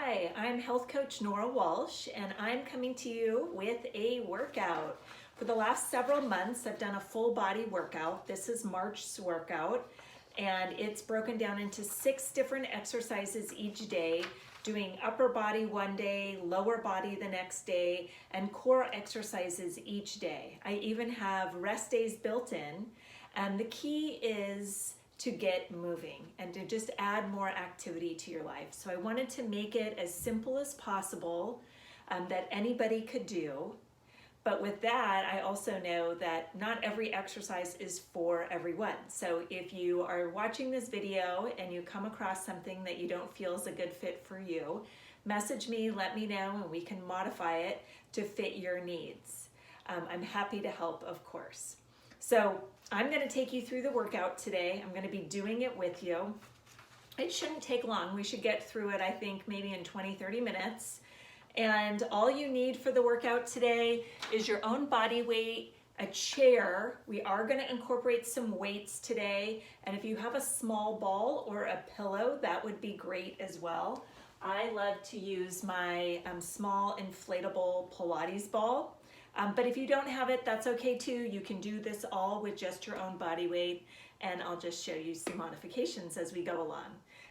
Hi, I'm health coach Nora Walsh, and I'm coming to you with a workout. For the last several months, I've done a full body workout. This is March's workout, and it's broken down into 6 different exercises each day, doing upper body one day, lower body the next day, and core exercises each day. I even have rest days built in, and the key is to get moving and to just add more activity to your life. So I wanted to make it as simple as possible that anybody could do. But with that, I also know that not every exercise is for everyone. So if you are watching this video and you come across something that you don't feel is a good fit for you, message me, let me know, and we can modify it to fit your needs. I'm happy to help, of course. So I'm going to take you through the workout today. I'm going to be doing it with you. It shouldn't take long. We should get through it, I think, maybe in 20-30 minutes. And all you need for the workout today is your own body weight, a chair. We are going to incorporate some weights today. And if you have a small ball or a pillow, that would be great as well. I love to use my small inflatable Pilates ball. But if you don't have it, that's okay too. You can do this all with just your own body weight, and I'll just show you some modifications as we go along.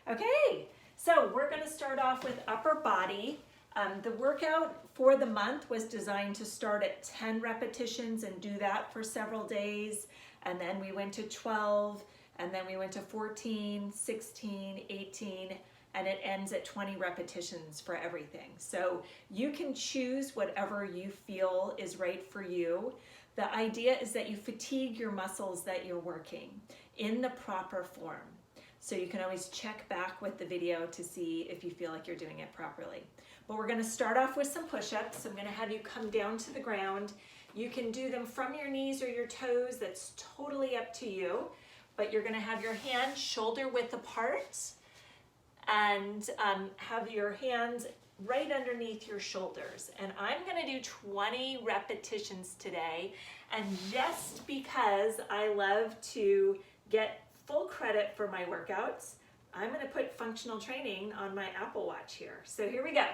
Okay, so we're gonna start off with upper body. The workout for the month was designed to start at 10 repetitions and do that for several days. And then we went to 12, and then we went to 14, 16, 18, and it ends at 20 repetitions for everything. So you can choose whatever you feel is right for you. The idea is that you fatigue your muscles that you're working in the proper form. So you can always check back with the video to see if you feel like you're doing it properly. But we're gonna start off with some push-ups. I'm gonna have you come down to the ground. You can do them from your knees or your toes, that's totally up to you. But you're gonna have your hands shoulder width apart, and have your hands right underneath your shoulders. And I'm gonna do 20 repetitions today. And just because I love to get full credit for my workouts, I'm gonna put functional training on my Apple Watch here. So here we go.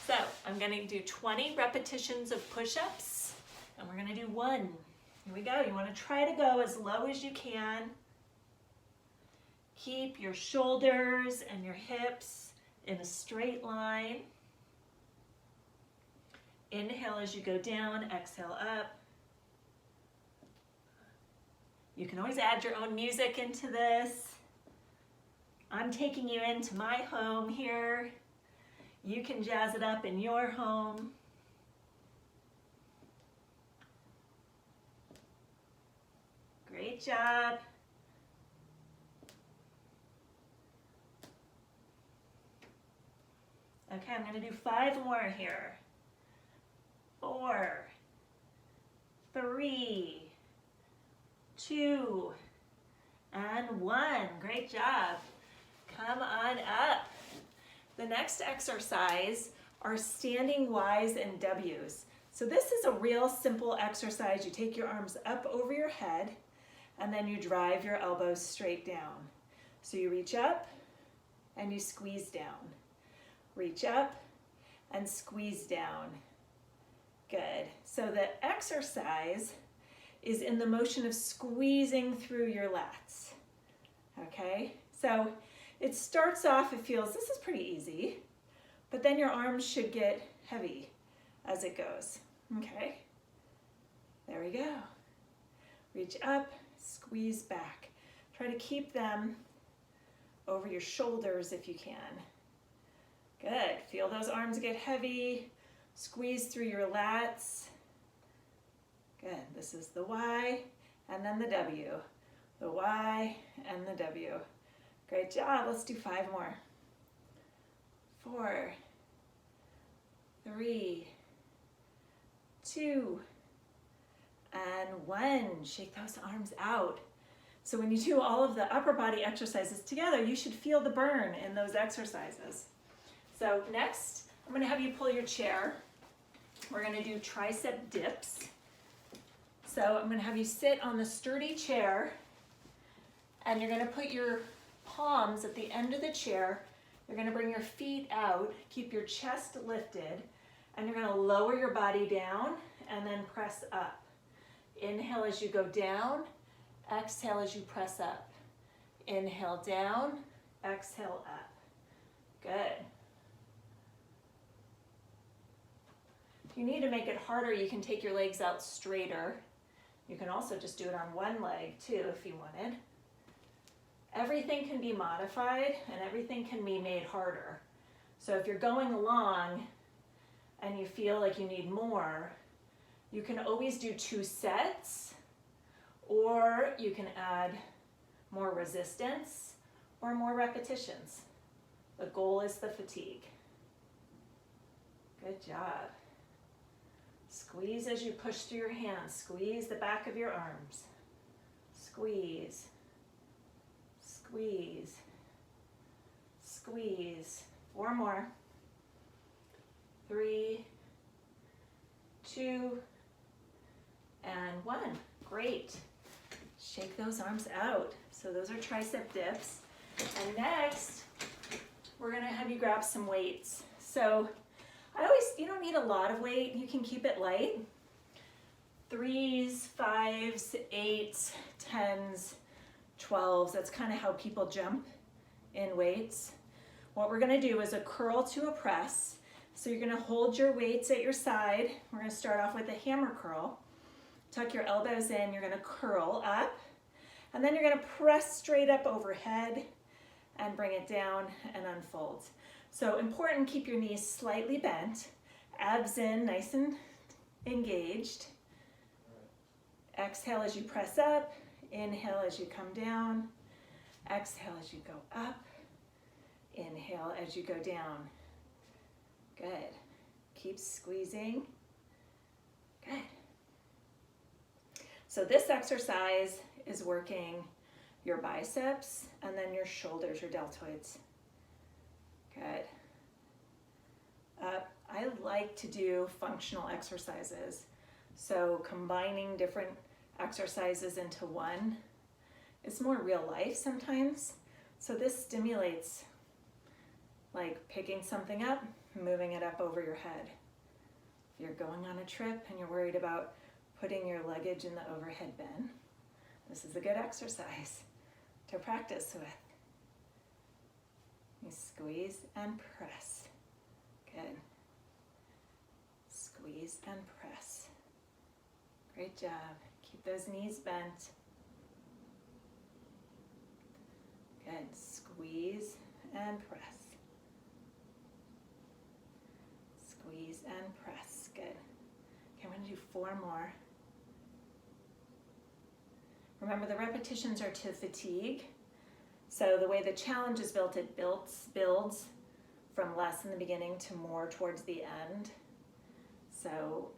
So I'm gonna do 20 repetitions of push-ups, and we're gonna do 1. Here we go. You wanna try to go as low as you can. Keep your shoulders and your hips in a straight line. Inhale as you go down, exhale up. You can always add your own music into this. I'm taking you into my home here. You can jazz it up in your home. Great job. Okay, I'm going to do 5 more here. 4, 3, 2, and 1. Great job. Come on up. The next exercise are standing Y's and W's. So this is a real simple exercise. You take your arms up over your head, and then you drive your elbows straight down. So you reach up, and you squeeze down. Reach up and squeeze down. Good. So the exercise is in the motion of squeezing through your lats. Okay? So it starts off, it feels, this is pretty easy, but then your arms should get heavy as it goes. Okay? There we go. Reach up, squeeze back. Try to keep them over your shoulders if you can. Good. Feel those arms get heavy. Squeeze through your lats. Good. This is the Y and then the W. The Y and the W. Great job. Let's do 5 more. 4, 3, 2, and 1. Shake those arms out. So when you do all of the upper body exercises together, you should feel the burn in those exercises. So next, I'm going to have you pull your chair. We're going to do tricep dips. So I'm going to have you sit on the sturdy chair, and you're going to put your palms at the end of the chair. You're going to bring your feet out. out, keep your chest lifted, and you're gonna lower your body down and then press up. Inhale as you go down, exhale as you press up. Inhale down, exhale up. Good. If you need to make it harder, you can take your legs out straighter. You can also just do it on one leg too if you wanted. Everything can be modified and everything can be made harder. So if you're going along and you feel like you need more, you can always do 2 sets, or you can add more resistance or more repetitions. The goal is the fatigue. Good job. Squeeze as you push through your hands. Squeeze the back of your arms. Squeeze. Squeeze. Squeeze. 4 more. 3, 2, and 1. Great. Shake those arms out. So those are tricep dips. And next, we're gonna have you grab some weights. So you don't need a lot of weight. You can keep it light. 3s, 5s, 8s, 10s, 12s. That's kind of how people jump in weights. What we're gonna do is a curl to a press. So you're gonna hold your weights at your side. We're gonna start off with a hammer curl. Tuck your elbows in, you're gonna curl up, and then you're gonna press straight up overhead and bring it down and unfold. So important, keep your knees slightly bent, abs in, nice and engaged. Exhale as you press up, inhale as you come down, exhale as you go up, inhale as you go down. Good. Keep squeezing. Good. So this exercise is working your biceps and then your shoulders, your deltoids. Good. I like to do functional exercises. So combining different exercises into one is more real life sometimes. So this stimulates like picking something up, moving it up over your head. If you're going on a trip and you're worried about putting your luggage in the overhead bin, this is a good exercise to practice with. You squeeze and press. Good. Squeeze and press. Great job. Keep those knees bent. Good. Squeeze and press. Squeeze and press. Good. Okay, I'm going to do 4 more. Remember, the repetitions are to fatigue. So the way the challenge is built, it builds from less in the beginning to more towards the end. So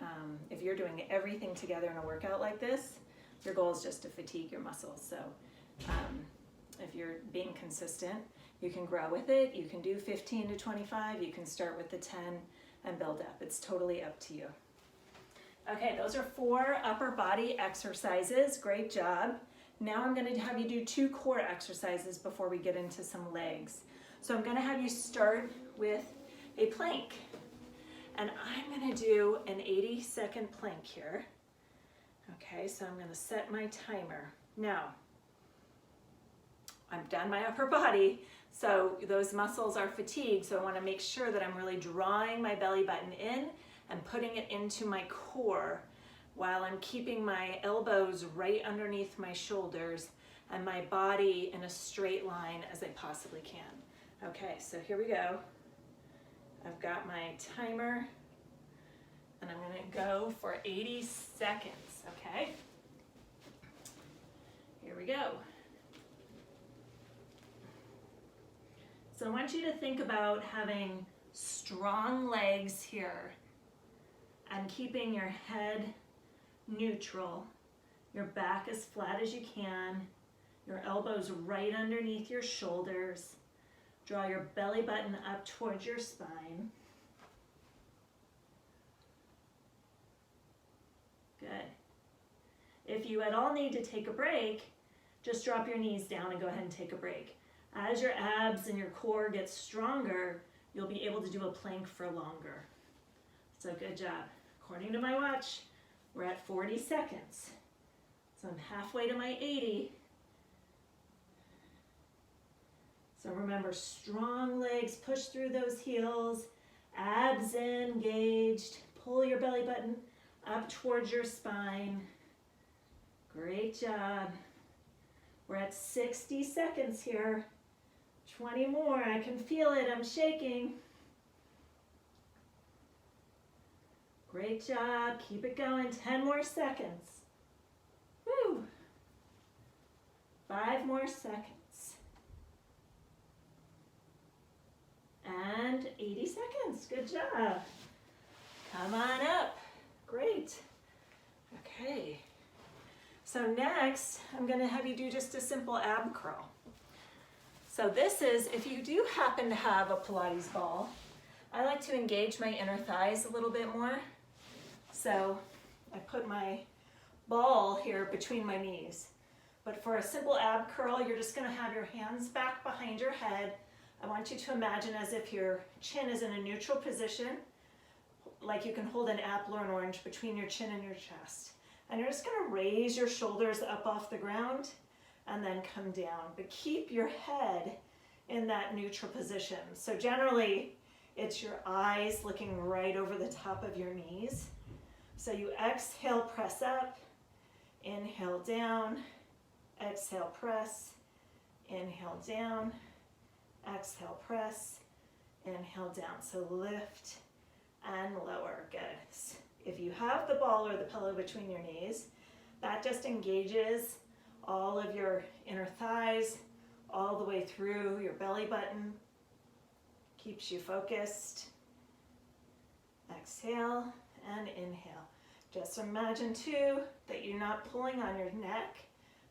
if you're doing everything together in a workout like this, your goal is just to fatigue your muscles. So if you're being consistent, you can grow with it. You can do 15 to 25. You can start with the 10 and build up. It's totally up to you. Okay, those are 4 upper body exercises. Great job. Now I'm going to have you do 2 core exercises before we get into some legs. So I'm going to have you start with a plank. And I'm going to do an 80-second plank here. Okay, so I'm going to set my timer. Now, I've done my upper body, so those muscles are fatigued, so I want to make sure that I'm really drawing my belly button in and putting it into my core while I'm keeping my elbows right underneath my shoulders and my body in a straight line as I possibly can. Okay, so here we go. I've got my timer and I'm going to go for 80 seconds, okay? Here we go. So I want you to think about having strong legs here and keeping your head neutral, your back as flat as you can, your elbows right underneath your shoulders. Draw your belly button up towards your spine. Good. If you at all need to take a break, just drop your knees down and go ahead and take a break. As your abs and your core get stronger, you'll be able to do a plank for longer. So good job. According to my watch, we're at 40 seconds. So I'm halfway to my 80. So remember, strong legs, push through those heels, abs engaged, pull your belly button up towards your spine. Great job. We're at 60 seconds here. 20 more, I can feel it, I'm shaking. Great job, keep it going, 10 more seconds. Woo! 5 more seconds. And 80 seconds, good job. Come on up, great. Okay, so next I'm gonna have you do just a simple ab curl. So this is, if you do happen to have a Pilates ball, I like to engage my inner thighs a little bit more. So I put my ball here between my knees. But for a simple ab curl, you're just gonna have your hands back behind your head. I want you to imagine as if your chin is in a neutral position, like you can hold an apple or an orange between your chin and your chest. And you're just gonna raise your shoulders up off the ground and then come down. But keep your head in that neutral position. So generally, it's your eyes looking right over the top of your knees. So you exhale, press up, inhale down, exhale, press, inhale down, exhale, press, inhale down. So lift and lower, good. If you have the ball or the pillow between your knees, that just engages all of your inner thighs, all the way through your belly button, keeps you focused. Exhale and inhale. Just imagine too that you're not pulling on your neck.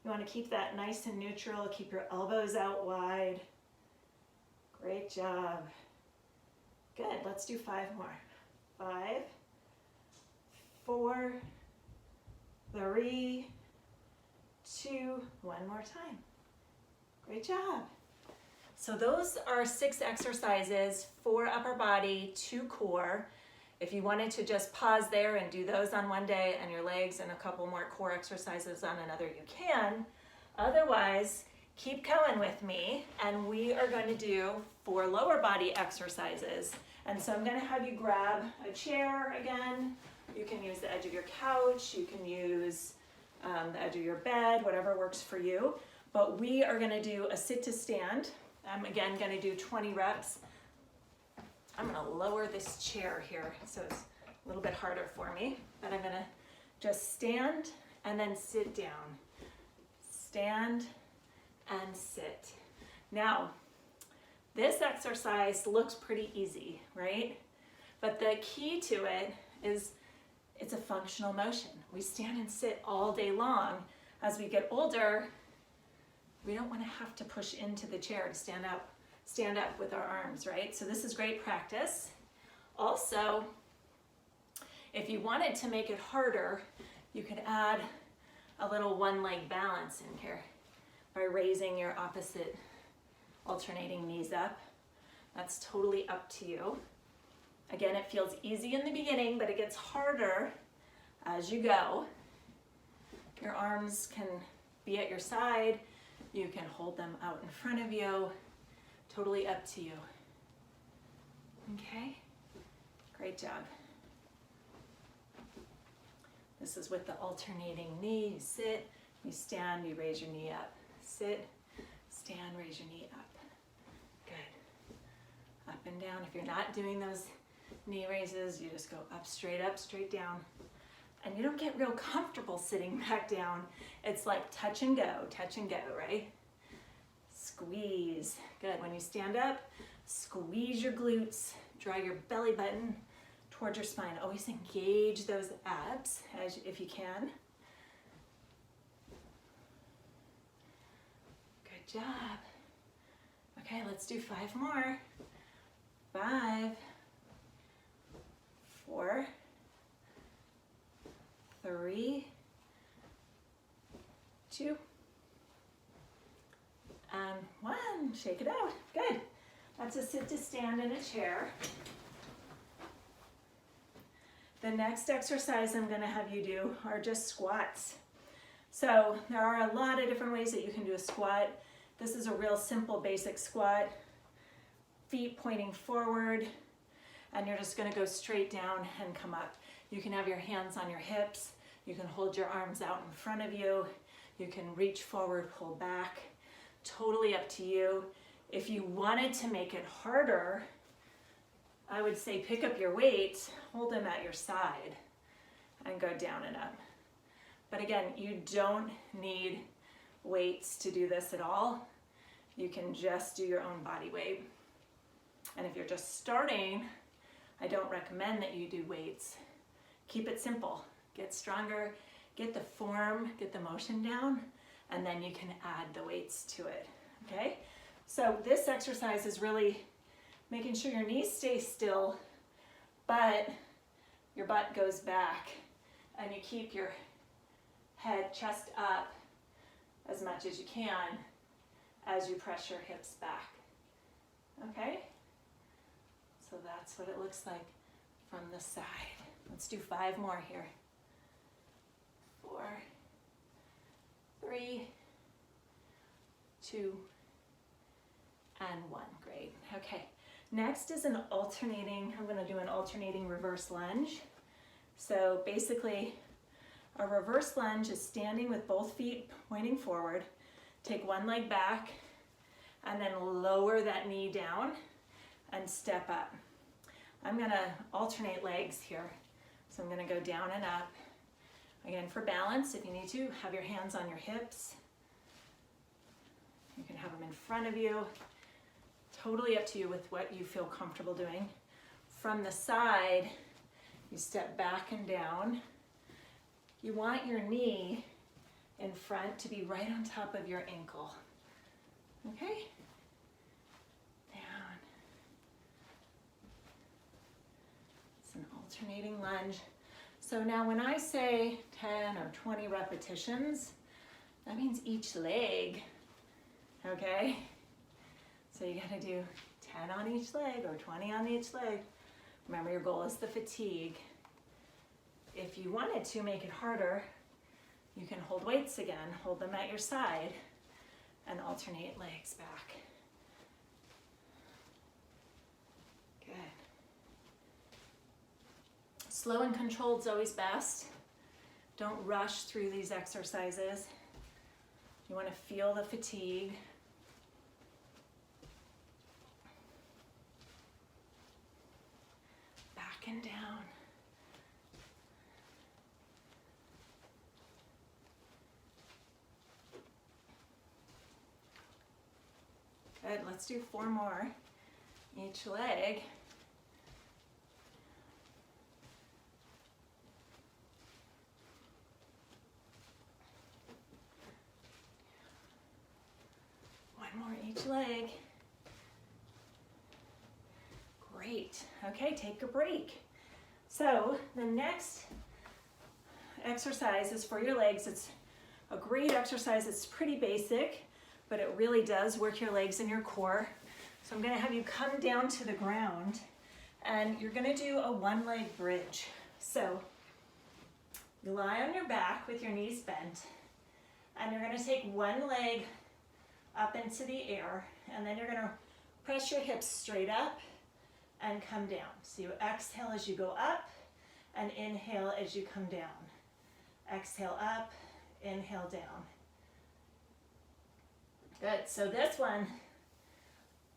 You want to keep that nice and neutral, keep your elbows out wide. Great job. Good, let's do 5 more. 5, 4, 3, 2, one more time. Great job. So those are 6 exercises, 4 upper body, 2 core. If you wanted to just pause there and do those on one day and your legs and a couple more core exercises on another, you can. Otherwise, keep going with me and we are going to do 4 lower body exercises. And so I'm going to have you grab a chair again. You can use the edge of your couch, you can use the edge of your bed, whatever works for you. But we are gonna do a sit to stand. I'm again gonna do 20 reps. I'm gonna lower this chair here so it's a little bit harder for me, but I'm gonna just stand and then sit down. Stand and sit. Now, this exercise looks pretty easy, right? But the key to it is it's a functional motion. We stand and sit all day long. As we get older, we don't want to have to push into the chair to stand up with our arms, right? So this is great practice. Also, if you wanted to make it harder, you could add a little one leg balance in here by raising your opposite alternating knees up. That's totally up to you. Again, it feels easy in the beginning, but it gets harder as you go. Your arms can be at your side. You can hold them out in front of you. Totally up to you. Okay? Great job. This is with the alternating knee. You sit, you stand, you raise your knee up. Sit, stand, raise your knee up. Good. Up and down. If you're not doing those knee raises, you just go up, straight down. And you don't get real comfortable sitting back down. It's like touch and go, right? Squeeze. Good. When you stand up, squeeze your glutes, draw your belly button towards your spine. Always engage those abs if you can. Good job. Okay, let's do 5 more. 5, 4, 3, 2, and 1. Shake it out. Good. That's a sit to stand in a chair. The next exercise I'm going to have you do are just squats. So there are a lot of different ways that you can do a squat. This is a real simple basic squat. Feet pointing forward, and you're just going to go straight down and come up. You can have your hands on your hips. You can hold your arms out in front of you. You can reach forward, pull back. Totally up to you. If you wanted to make it harder, I would say pick up your weights, hold them at your side, and go down and up. But again, you don't need weights to do this at all. You can just do your own body weight. And if you're just starting, I don't recommend that you do weights. Keep it simple. Get stronger, get the form, get the motion down, and then you can add the weights to it, okay? So this exercise is really making sure your knees stay still, but your butt goes back, and you keep your head, chest up as much as you can as you press your hips back, okay? So that's what it looks like from the side. Let's do 5 more here. 4, 3, 2, and 1. Great. Okay. Next is I'm going to do an alternating reverse lunge. So basically, a reverse lunge is standing with both feet pointing forward. Take one leg back, and then lower that knee down and step up. I'm going to alternate legs here. So I'm going to go down and up. Again, for balance, if you need to, have your hands on your hips. You can have them in front of you. Totally up to you with what you feel comfortable doing. From the side, you step back and down. You want your knee in front to be right on top of your ankle. Okay? Down. It's an alternating lunge. So now when I say 10 or 20 repetitions, that means each leg, okay? So you gotta do 10 on each leg or 20 on each leg. Remember, your goal is the fatigue. If you wanted to make it harder, you can hold weights again, hold them at your side, and alternate legs back. Good. Slow and controlled is always best. Don't rush through these exercises. You want to feel the fatigue. Back and down. Good, let's do 4 more each leg. More each leg. Great. Okay, take a break. So the next exercise is for your legs. It's a great exercise. It's pretty basic, but it really does work your legs and your core. So I'm going to have you come down to the ground, and you're going to do a 1-leg bridge. So you lie on your back with your knees bent, and you're going to take one leg up into the air, and then you're going to press your hips straight up and come down. So you exhale as you go up and inhale as you come down. Exhale up, inhale down. Good. So this one,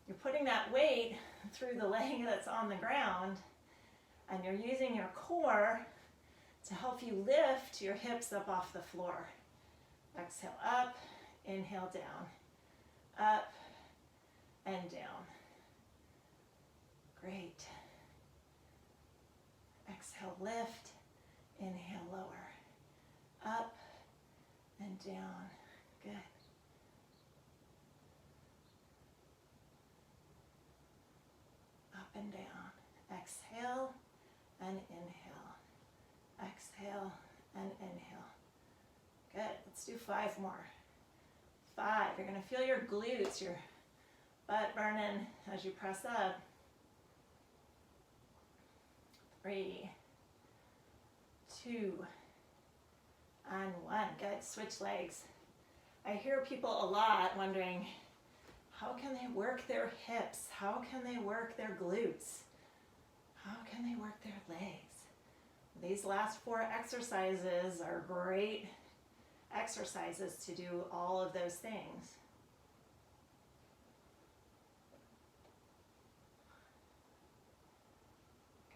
you're putting that weight through the leg that's on the ground, and you're using your core to help you lift your hips up off the floor. Exhale up, inhale down. Up and down. Great. Exhale, lift. Inhale, lower. Up and down. Good. Up and down. Exhale and inhale. Exhale and inhale. Good. Let's do 5 more. 5. You're going to feel your glutes, your Butt burning as you press up. 3, 2, and 1. Good. Switch legs. I hear people a lot wondering, how can they work their hips? How can they work their glutes? How can they work their legs? These last 4 exercises are great exercises to do all of those things.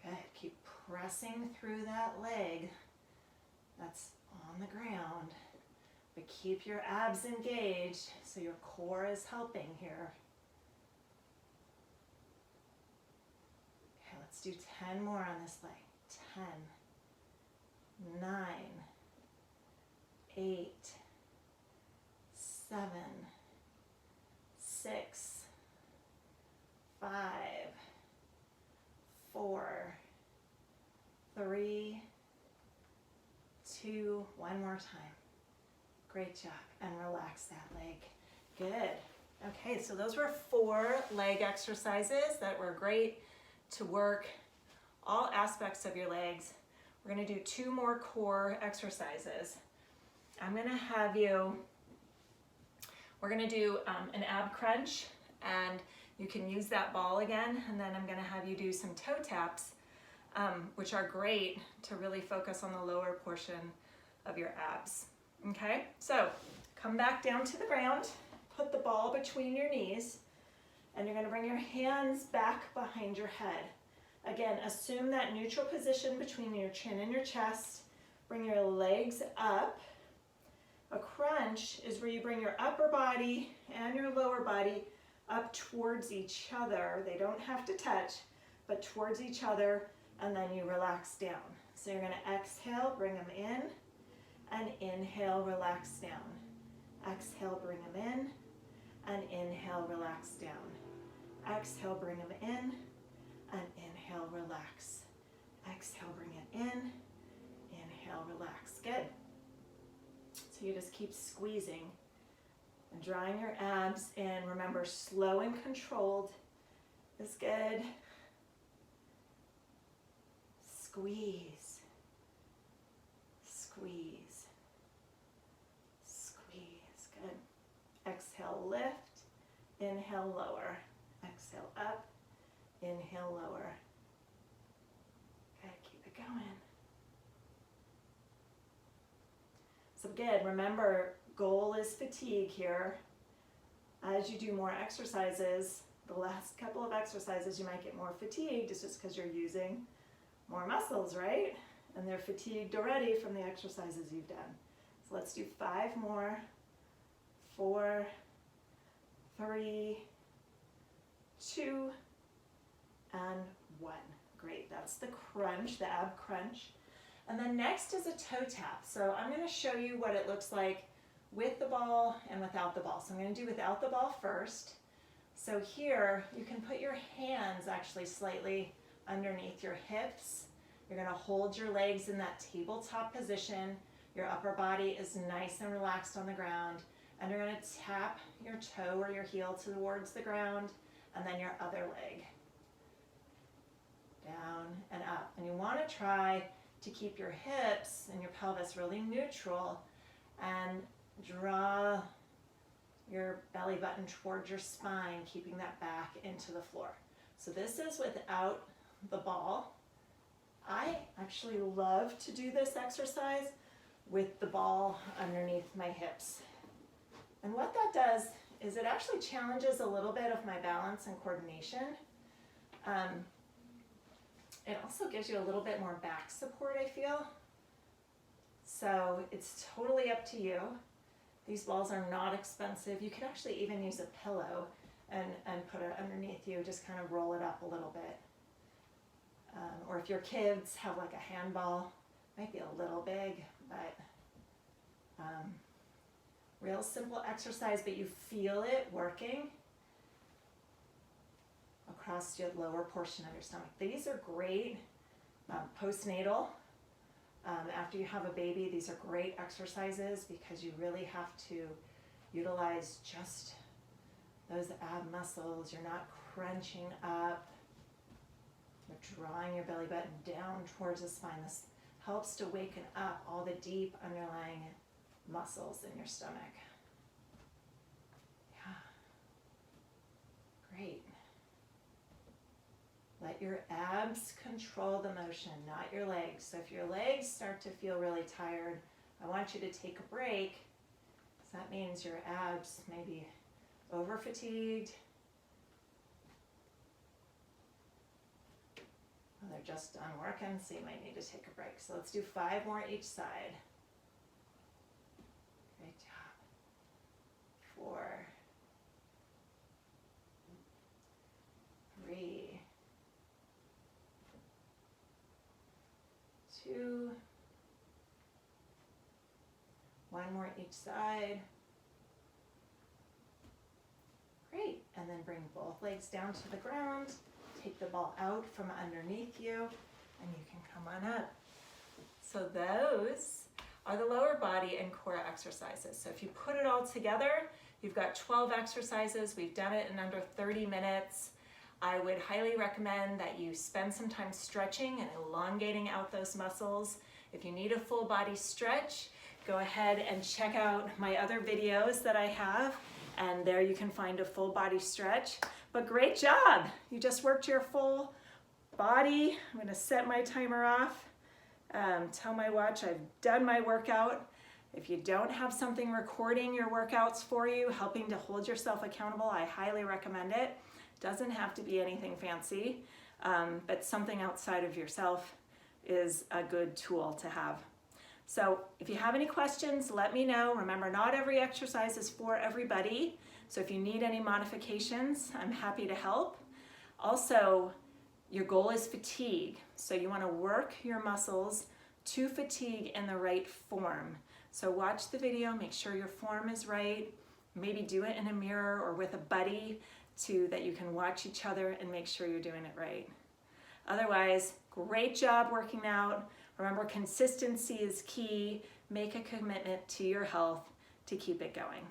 Good. Keep pressing through that leg that's on the ground, but keep your abs engaged so your core is helping here. Okay, let's do 10 more on this leg. 10, 9, 8, 7, 6, 5, 4, 3, 2, one more time. Great job. And relax that leg. Good. Okay, so those were 4 leg exercises that were great to work all aspects of your legs. We're going to do 2 more core exercises. I'm going to have you, we're going to do an ab crunch, and you can use that ball again, and then I'm going to have you do some toe taps, which are great to really focus on the lower portion of your abs. Okay, so come back down to the ground, put the ball between your knees, and you're going to bring your hands back behind your head. Again, assume that neutral position between your chin and your chest. Bring your legs up. A crunch is where you bring your upper body and your lower body up towards each other. They don't have to touch, but towards each other, and then you relax down. So you're going to exhale, bring them in, and inhale, relax down. Exhale, bring them in, and inhale, relax down. Exhale, bring them in, and inhale, relax. Exhale, bring it in, inhale, relax. Good. So you just keep squeezing and drawing your abs in. Remember, slow and controlled is good. Squeeze, squeeze, squeeze. Good. Exhale, lift. Inhale, lower. Exhale, up. Inhale, lower. Good, keep it going. So good, remember, goal is fatigue here. As you do more exercises, the last couple of exercises you might get more fatigued. It's just because you're using more muscles, right? And they're fatigued already from the exercises you've done. So let's do 5 more. 4, 3, 2, and 1. Great, that's the crunch, the ab crunch. And then next is a toe tap. So I'm going to show you what it looks like with the ball and without the ball. So I'm going to do without the ball first. So here you can put your hands actually slightly underneath your hips. You're going to hold your legs in that tabletop position. Your upper body is nice and relaxed on the ground. And you're going to tap your toe or your heel towards the ground, and then your other leg. Down and up. And you want to try to keep your hips and your pelvis really neutral and draw your belly button towards your spine, keeping that back into the floor. So this is without the ball. I actually love to do this exercise with the ball underneath my hips. And what that does is it actually challenges a little bit of my balance and coordination. It also gives you a little bit more back support, I feel. So it's totally up to you. These balls are not expensive. You can actually even use a pillow and put it underneath you, just kind of roll it up a little bit. Or if your kids have like a handball, might be a little big, but real simple exercise, but you feel it working across your lower portion of your stomach. These are great postnatal. After you have a baby, these are great exercises because you really have to utilize just those ab muscles. You're not crunching up. You're drawing your belly button down towards the spine. This helps to waken up all the deep underlying muscles in your stomach. Yeah. Great. Let your abs control the motion, not your legs. So if your legs start to feel really tired, I want you to take a break. So that means your abs may be over fatigued. Well, they're just done working, so you might need to take a break. So let's do 5 more each side. Great job. 4, 3, 2, 1 more each side. Great, and then bring both legs down to the ground. Take the ball out from underneath you, and you can come on up. So those are the lower body and core exercises. So if you put it all together, you've got 12 exercises. We've done it in under 30 minutes. I would highly recommend that you spend some time stretching and elongating out those muscles. If you need a full body stretch, go ahead and check out my other videos that I have, and there you can find a full body stretch. But great job! You just worked your full body. I'm gonna set my timer off. Tell my watch I've done my workout. If you don't have something recording your workouts for you, helping to hold yourself accountable, I highly recommend it. Doesn't have to be anything fancy, but something outside of yourself is a good tool to have. So if you have any questions, let me know. Remember, not every exercise is for everybody. So if you need any modifications, I'm happy to help. Also, your goal is fatigue. So you want to work your muscles to fatigue in the right form. So watch the video, make sure your form is right. Maybe do it in a mirror or with a buddy that you can watch each other and make sure you're doing it right. Otherwise, great job working out. Remember, consistency is key. Make a commitment to your health to keep it going.